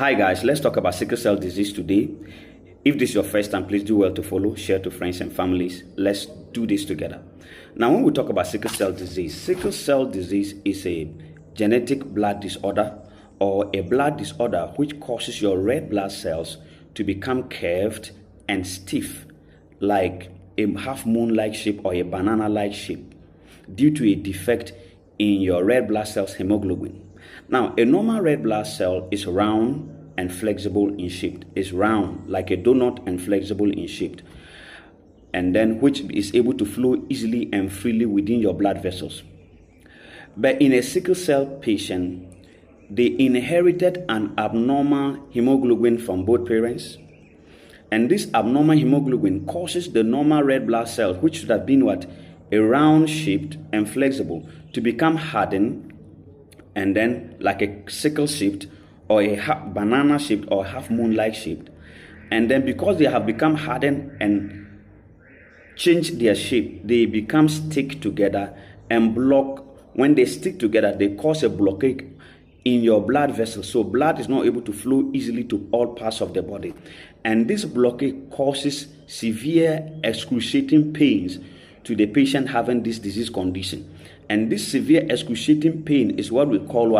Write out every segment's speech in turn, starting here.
Hi guys, let's talk about sickle cell disease today. If this is your first time, please do well to follow, share to friends and families. Let's do this together. Now, when we talk about sickle cell disease is a genetic blood disorder or a blood disorder which causes your red blood cells to become curved and stiff like a half moon-like shape or a banana-like shape due to a defect in your red blood cells hemoglobin. Now, a normal red blood cell is round and flexible in shape. It's round like a donut and flexible in shape, and then which is able to flow easily and freely within your blood vessels. But in a sickle cell patient, they inherited an abnormal hemoglobin from both parents, and this abnormal hemoglobin causes the normal red blood cell, which should have been a round shaped and flexible, to become hardened and then like a sickle shaped or a banana shaped or half moon like shaped. And then because they have become hardened and changed their shape, they become stick together and block. When they stick together, they cause a blockade in your blood vessels, so blood is not able to flow easily to all parts of the body, and this blockade causes severe excruciating pains to the patient having this disease condition. And this severe excruciating pain is what we call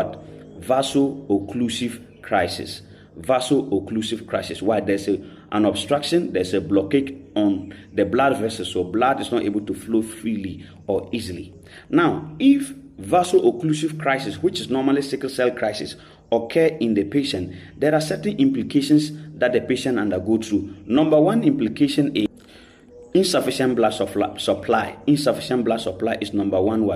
vaso-occlusive crisis. Vaso-occlusive crisis. Why? There's an obstruction, there's a blockade on the blood vessels, so blood is not able to flow freely or easily. Now, if vaso-occlusive crisis, which is normally sickle cell crisis, occur in the patient, there are certain implications that the patient undergo through. Number one implication is insufficient blood supply. Insufficient blood supply is number one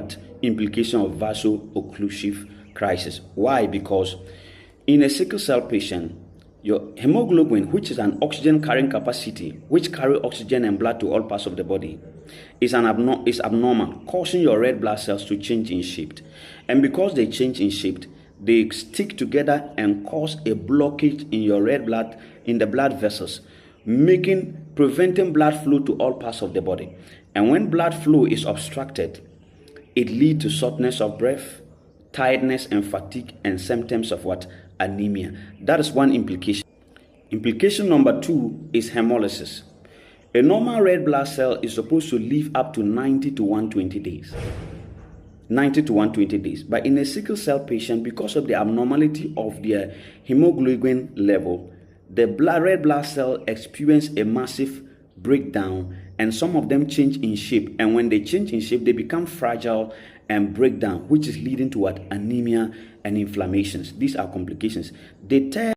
implication of vaso-occlusive crisis. Why? Because in a sickle cell patient, your hemoglobin, which is an oxygen carrying capacity, which carry oxygen and blood to all parts of the body, is abnormal, causing your red blood cells to change in shape. And because they change in shape, they stick together and cause a blockage in your in the blood vessels, preventing blood flow to all parts of the body. And when blood flow is obstructed, it leads to shortness of breath, tiredness and fatigue, and symptoms of anemia. That is one implication. Implication number two is hemolysis. A normal red blood cell is supposed to live up to 90 to 120 days. 90 to 120 days. But in a sickle cell patient, because of the abnormality of their hemoglobin level, the red blood cell experience a massive breakdown, and some of them change in shape. And when they change in shape, they become fragile and break down, which is leading to anemia and inflammations. These are complications. The third